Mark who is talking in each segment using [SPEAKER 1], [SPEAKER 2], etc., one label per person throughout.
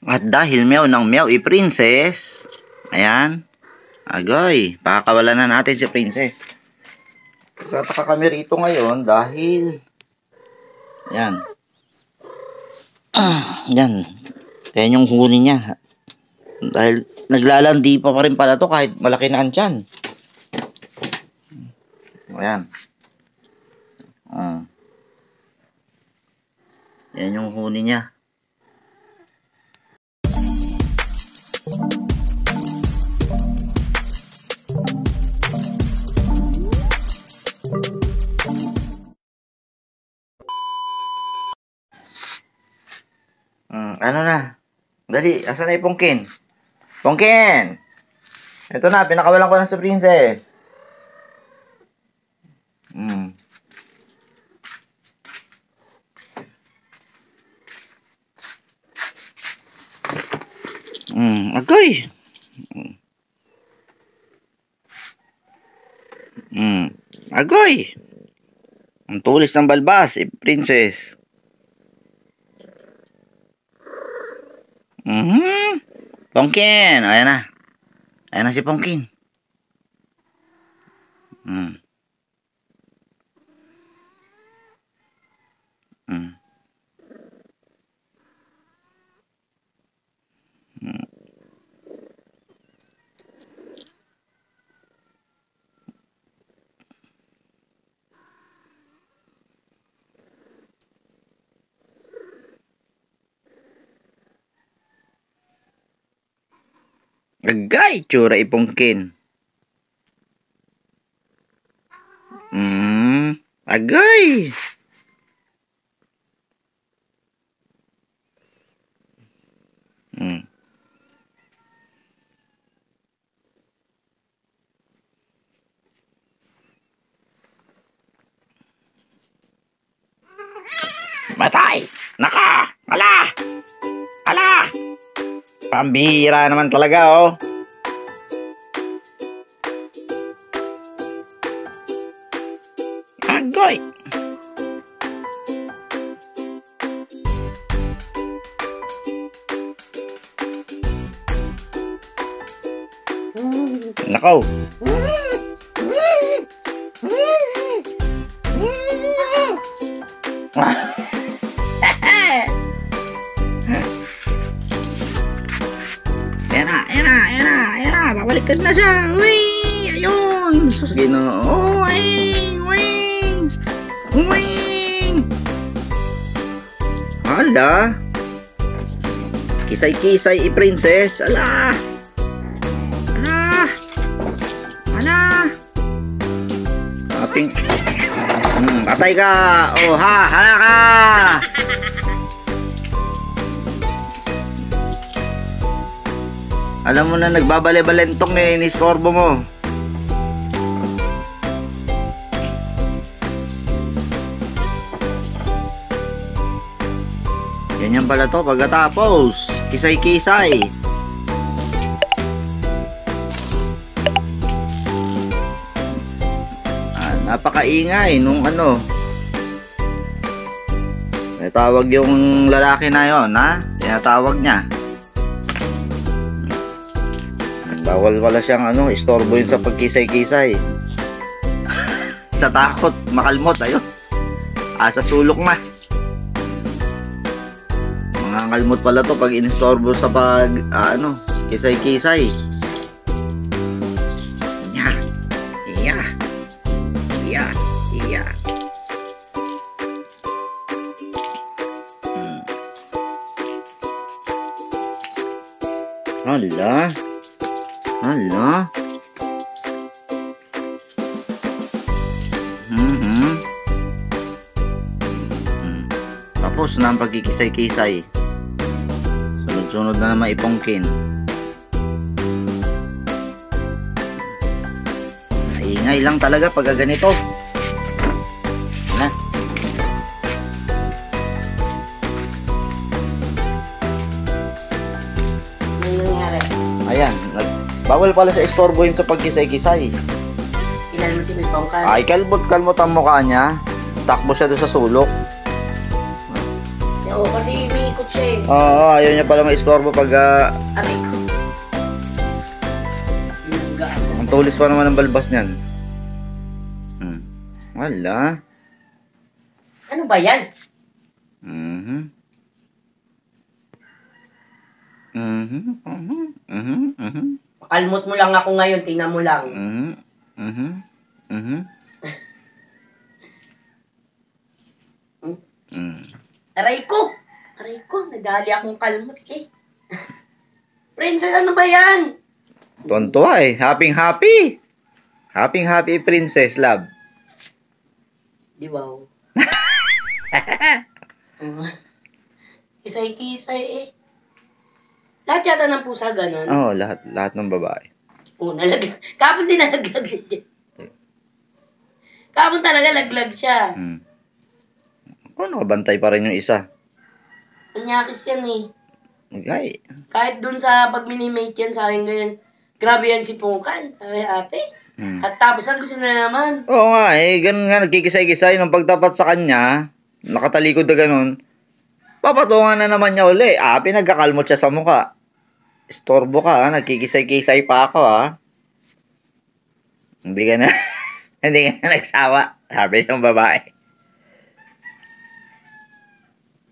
[SPEAKER 1] At dahil meow ng meow i-princess, ayan, agoy, pakakawalan na natin si princess. Nagtataka kami rito ngayon dahil, ayan, yan, yan yung huni niya. Dahil naglalandi pa rin pala to kahit malaki na ang tiyan. Ayan. Yan yung huni niya. Ano na? Dali, asan na yung Pongkin? Pongkin! Ito na, pinakawalan ko na sa princess. Agoy! Agoy! Ang tulis ng balbas, princess. Pongkin, ayan na. Ayan na si Pongkin. Agay, tsura ipongkin. Agay. Matay! Naka! Ala! Ala! Pambihira naman talaga, oh. Agoy! Nakaw! Babalikan na siya. Uy! Ayun! Sus, Ginoo. Wing! Wing! Wing! Ala! Kisay-kisay i-princess. Ala! Ala! Ala! Ating... patay ka! Oh ha! Hala ka! Alam mo na nagbabale-balentong eh, inistorbo mo. Ganyan pala to pagkatapos. Kisay-kisay. Napakaingay nung ano. Tinatawag yung lalaki na yon, ha? Tinatawag niya. Bawal wala siyang ano, istorbo yun sa pagkisay-kisay. Sa takot, makalmot, ayun. Sa sulok na. Mga kalmot pala to pag inistorbo sa pag, ano, kisay-kisay. Iya. Iya. Iya. Iya. Hala. Hala. Tapos na ang pagkikisay-kisay. Sunod-sunod na naman ipongkin. Ingay lang talaga pag ganito. Na. Ayan, bawal pala sa istorbo yun sa pagkisay-kisay.
[SPEAKER 2] Ilan mo si Pongkan?
[SPEAKER 1] Ay, kalmot ang mukha niya. Takbo siya doon sa sulok.
[SPEAKER 2] Oo, kasi may takot siya eh.
[SPEAKER 1] Oo, ayaw niya pala ma-istorbo pag
[SPEAKER 2] Aray ko. Binangga ako.
[SPEAKER 1] ang tulis pa naman ng balbas niyan. Wala.
[SPEAKER 2] Ano ba yan?
[SPEAKER 1] Mhm.
[SPEAKER 2] Pakalmot mo lang ako ngayon, tingnan mo lang. Aray ko! Aray ko, nadali akong kalmot eh. Princess, ano ba yan?
[SPEAKER 1] Tontuwa eh. Happy. Happy princess, love.
[SPEAKER 2] Di ba? Kisay-kisay eh. Lahat yata ng pusa ganon.
[SPEAKER 1] Oo, lahat ng babae.
[SPEAKER 2] Oo, nalaglag. Kapon din nalaglag siya dyan. Kapon talaga laglag siya.
[SPEAKER 1] Nakabantay pa rin yung isa.
[SPEAKER 2] Manyakis yan eh.
[SPEAKER 1] Ay.
[SPEAKER 2] Kahit dun sa pag minimate yan sa akin ganyan, grabe yan si Pungkan, sabi ate. At tapos ang gusto na naman.
[SPEAKER 1] Oo nga eh, ganun nga, nagkikisay-kisay. Nung pagtapat sa kanya, nakatalikod na ganun, papatungan na naman niya uli. Pinagkakalmot siya sa mukha. Istorbo ka, nagkikisay-kisay pa ako Hindi ka na, hindi ka na nagsawa. Sabi ng babae.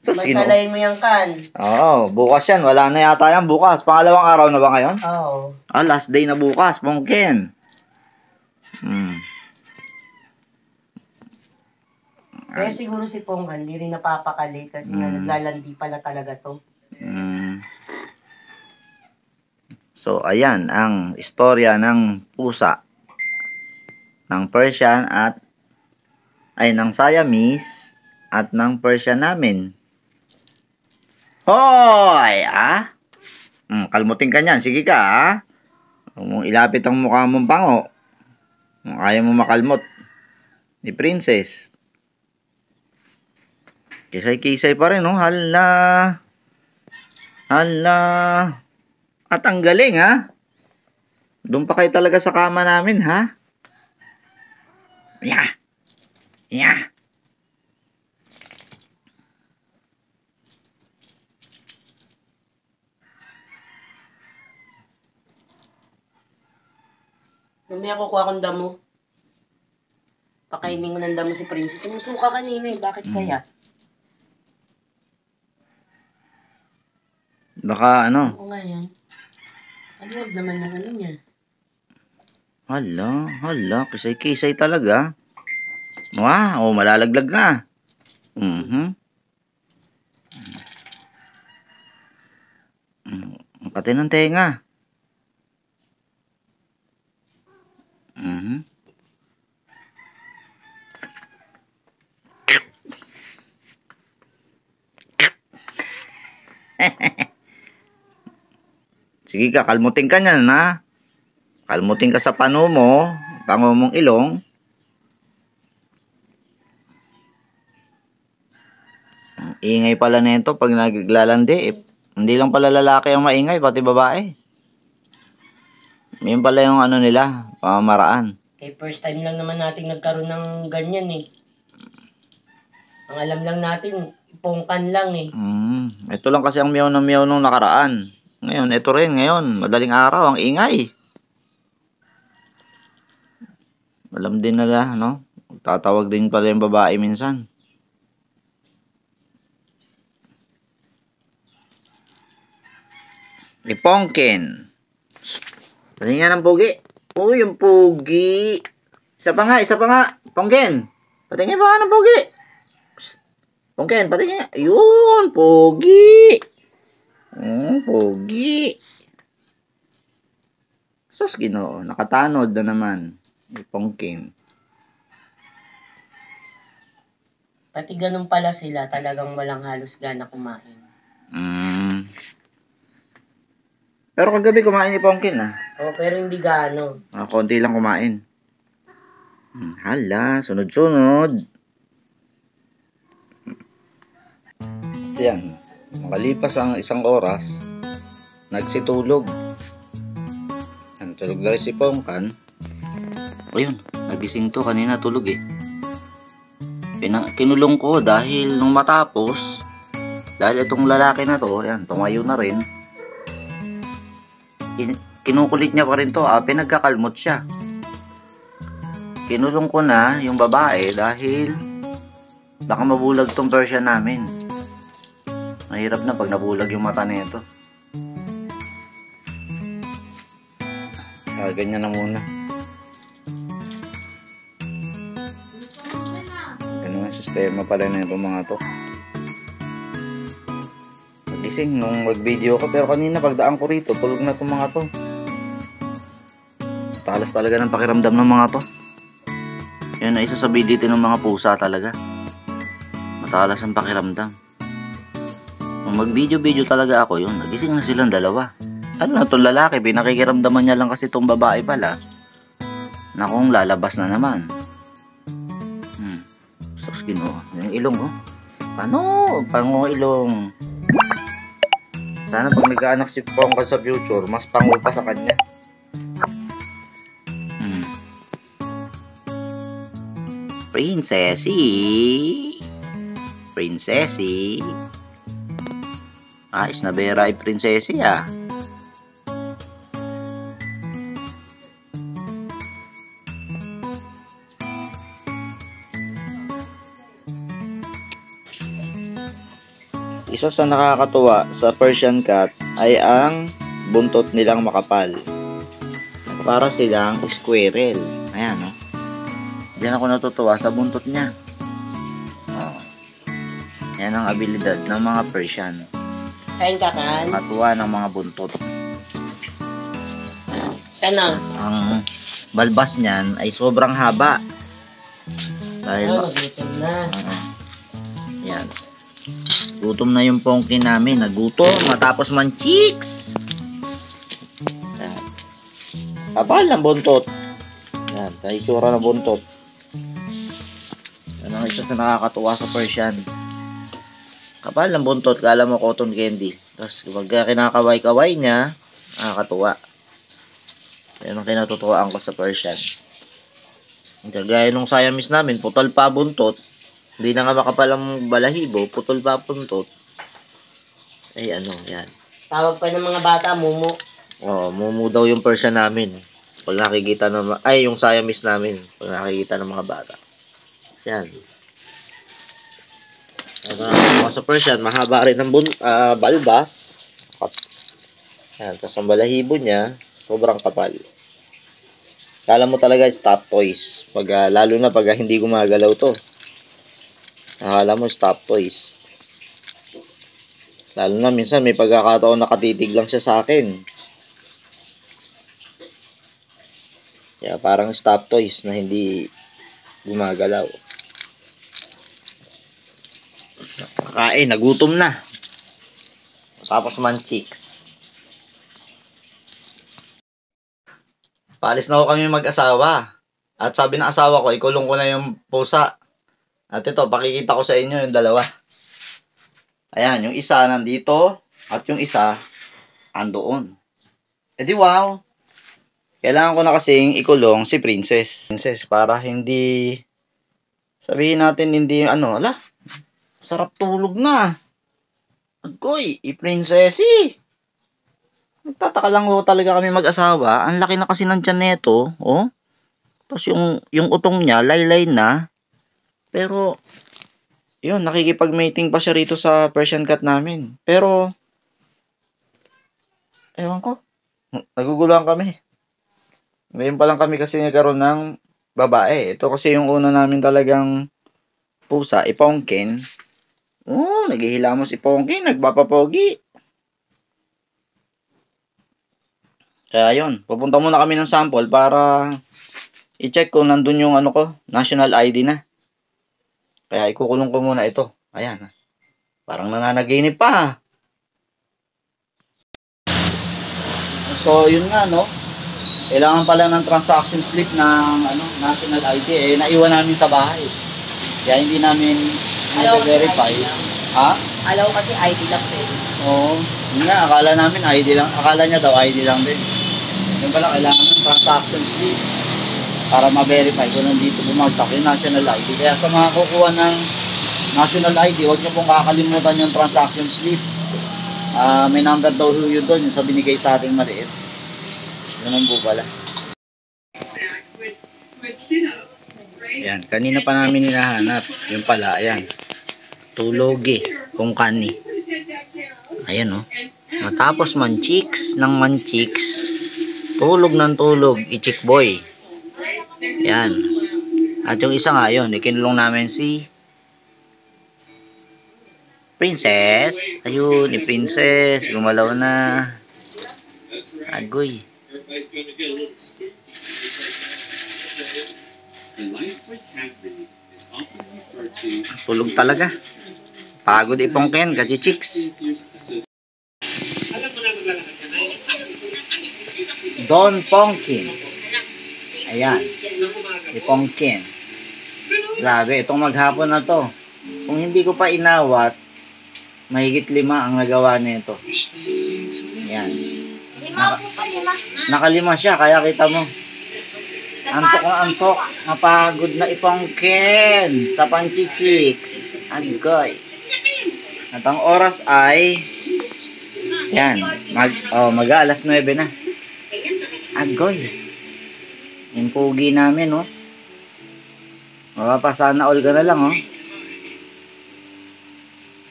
[SPEAKER 1] So, sino?
[SPEAKER 2] Masalayin mo yung kan.
[SPEAKER 1] Oo, bukas yan. Wala na yata yan bukas. Pangalawang araw na ba ngayon?
[SPEAKER 2] Oo.
[SPEAKER 1] Last day na bukas, Pongken.
[SPEAKER 2] Kaya siguro si Pongkan, hindi rin napapakali kasi nga naglalandi pala talaga to.
[SPEAKER 1] So, ayan ang istorya ng pusa ng Persian ng Siamese at ng Persian namin. Hoy! Kalmutin ka niyan. Sige ka, Huwag mong ilapit ang mukha mong pango. Kung ayaw mo makalmot ni Princess. Kisay-kisay pa rin, Hala. At ang galing, Doon pa kayo talaga sa kama namin, Yeah.
[SPEAKER 2] Mamaya kukuha akong damo. Pakainin ko ng damo si Princess. Sumusuka kanina eh. Bakit kaya?
[SPEAKER 1] Baka
[SPEAKER 2] Oo nga yan. Ano wag naman ng ano niya?
[SPEAKER 1] Hala, kisay-kisay talaga. Wow, malalaglag na. Pati ng tenga. Sige ka, kalmutin ka niyan, Kalmutin ka sa pango mong ilong. Ang ingay pala nito pag naglalandi. Hindi lang pala lalaki ang maingay, pati babae. Yun pala yung nila, pamamaraan.
[SPEAKER 2] Okay, first time lang naman natin nagkaroon ng ganyan eh. Ang alam lang natin, Pongkan lang eh.
[SPEAKER 1] Ito lang kasi ang miyaw na miyaw nung nakaraan. Ngayon, ito rin ngayon. Madaling araw, ang ingay. Alam din nila, Tatawag din pala yung babae minsan. Pongken. Patingin nga ng pogi. Yung pogi. Isa pa nga. Pongken. Patingin pa nga ng pogi. Pongken, patingin nga. Yun, pogi. Pogi. Sus, Ginoo. Nakatanod na naman. Pongken.
[SPEAKER 2] Pati ganun pala sila, talagang walang halos gana kumain.
[SPEAKER 1] Pero kagabi kumain ni Pongken,
[SPEAKER 2] Oo, pero hindi gaano.
[SPEAKER 1] Konti lang kumain. Hala, sunod-sunod. Ito yan. Makalipas ang isang oras, nagsitulog. Tulog na rin si Pongkan. Ayun, nagising to kanina, tulog eh. Kinulong ko dahil nung matapos, Dahil itong lalaki na to, ayan, tumayo na rin. Kinukulit niya pa rin to, pinagkakalmot siya. Kinulong ko na yung babae dahil baka mabulag tong Persian namin. Mahirap na pag nabulag yung mata nito. Ganyan na muna. Ganun ang sistema pala na itong mga to. Nagising nung mag-video ko, pero kanina pagdaan ko rito, tulog na itong mga to. Talas talaga ng pakiramdam ng mga to. Yan na isa sa ability ng mga pusa talaga. Matalas ang pakiramdam. Nung mag-video talaga ako yun, nagising na silang dalawa. Ano na itong lalaki, pinakikiramdaman niya lang kasi itong babae pala na kung lalabas na naman. Sus, Ginoo. Yung ilong, oh. Paano? Pango ilong. Sana pag nagkaanak si Pongkal sa future, mas pango pa sa kanya. Princessy. Ayos na bera ay prinsesi, ah. Isa sa nakakatuwa sa Persian cat ay ang buntot nilang makapal. Para silang squirrel. Ayan, no? Diyan ako natutuwa sa buntot niya. Yan ang abilidad ng mga Persian.
[SPEAKER 2] Kain ka, kan?
[SPEAKER 1] Katuwa ng mga buntot.
[SPEAKER 2] Ano?
[SPEAKER 1] Ang balbas niyan ay sobrang haba. Dahil
[SPEAKER 2] Nagutom na.
[SPEAKER 1] yan. Gutom na yung pongki namin. Nagutom matapos man chicks. Kapal ng buntot. Yan, tayo ng buntot. Yan ang isa sa nakakatuwa sa Persian. Kapal ng buntot, kala mo cotton candy. Tapos pag kinakaway-kaway niya, nakakatuwa. Yan ang kinatutuwaan ko sa Persian. Gaya nung Siamese namin, putol pa buntot. Hindi na nga makapal ang balahibo, putol pa buntot. Ay ano, yan.
[SPEAKER 2] Tawag pa ng mga bata, mumu.
[SPEAKER 1] Oo, mumu daw yung Persian namin. Pag nakikita ng yung Siamese namin, pag nakikita ng mga bata. Yan. Sa Persian, mahaba rin ang balbas. Yan, tapos ang balahibo niya, sobrang kapal. Kala mo talaga stop toys. Lalo na pag hindi gumagalaw to. Akala mo stop toys. Lalo na minsan may pagkakataon nakatitig lang siya sa akin. Kaya parang stop toys na hindi gumagalaw. Kain, nagutom na. Tapos man chicks. Paalis na ako kami mag-asawa. At sabi ng asawa ko, ikulong ko na yung pusa. At ito, pakikita ko sa inyo yung dalawa. Ayan, yung isa nandito. At yung isa, andoon. E di wow. Kailangan ko na kasing ikulong si Princess. Para hindi, sabihin natin hindi, ala, sarap tulog na. Agoy, i-princessy. Nagtataka lang ko talaga kami mag-asawa. Ang laki na kasi ng tiyan neto, oh. Tapos yung utong niya, laylay na. Pero, yun, nakikipag-mating pa siya rito sa Persian cat namin. Pero, ewan ko, naguguluhan kami. Ngayon pa lang kami kasi nagkaroon ng babae. Ito kasi yung una namin talagang pusa, ipongkin. Naghihilamos si Pongki, nagpapapogi. Kaya yun, pupunta muna kami ng sample para i-check kung nandun yung national ID na. Kaya ikukulong ko muna ito. Ayan. Parang nananaginip pa. So, yun nga, no? Kailangan pala ng transaction slip ng national ID. Naiwan namin sa bahay. Kaya hindi namin verify. Ha?
[SPEAKER 2] Alam ko kasi ID lang din.
[SPEAKER 1] Oo. Yun nga, akala namin ID lang. Akala niya daw ID lang din. Yun pala, kailangan ng transaction slip para ma-verify kung nandito bumagsak yung national ID. Kaya sa mga kukuha ng national ID, huwag nyo pong kakalimutan yung transaction slip. May number daw yun doon, yung sa binigay sa ating maliit. Ganun po pala. Ayan, kanina pa namin hinahanap. Yung pala, ayan. Tulogi, kung kani. Ayan, oh. Matapos manchiks ng manchiks, tulog ng tulog, i-chick boy. Ayan. At yung isa nga, yun, ikinulong namin si Princess. Ayun, ni Princess. Gumalaw na. Agoy. Tulog talaga. Pagod ipongken kasi chicks. Don Pongkin. Ayan. Ipongkin. Grabe, itong maghapon na to. Kung hindi ko pa inawat, mahigit 5 ang nagawa nito. Ayan. Nakalima siya, kaya kita mo. Antok na antok. Mapagod na ipongkin sa panchichiks. Agoy. At ang oras ay yan. Mag-alas 9 na. Agoy. Yung pugi namin, oh. Mapapasana all ka na lang, oh.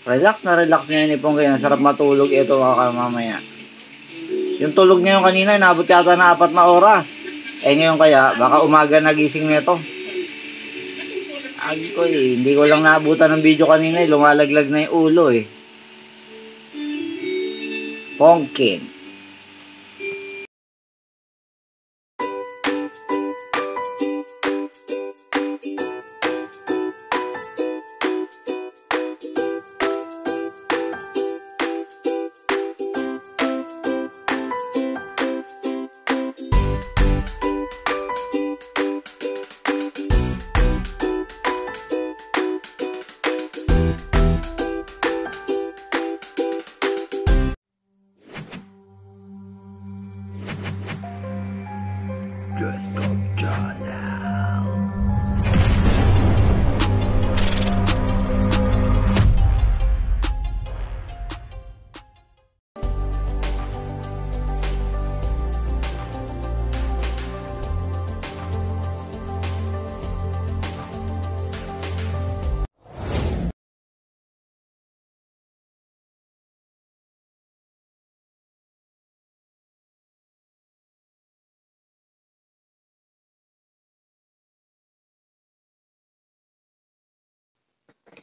[SPEAKER 1] Relax na ngayon ipongkin. Sarap matulog ito mamaya. Yung tulog niya yung kanina, inabot yata na 4 na oras. Ngayon kaya, baka umaga nagising nito. Agoy, hindi ko lang naabutan ng video kanina, lumalaglag na yung ulo, eh. Pongkin.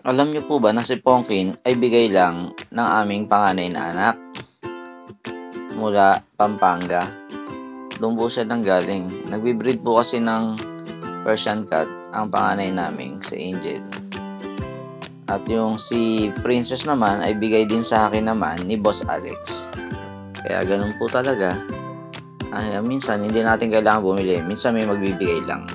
[SPEAKER 1] Alam niyo po ba na si Pongkin ay bigay lang ng aming panganay na anak mula Pampanga. Doon po siya nanggaling. Nagbe-breed po kasi ng Persian cat ang panganay naming si Angel. At yung si Princess naman ay bigay din sa akin naman ni Boss Alex. Kaya ganun po talaga. Ay, minsan hindi natin kailangan bumili. Minsan may magbibigay lang.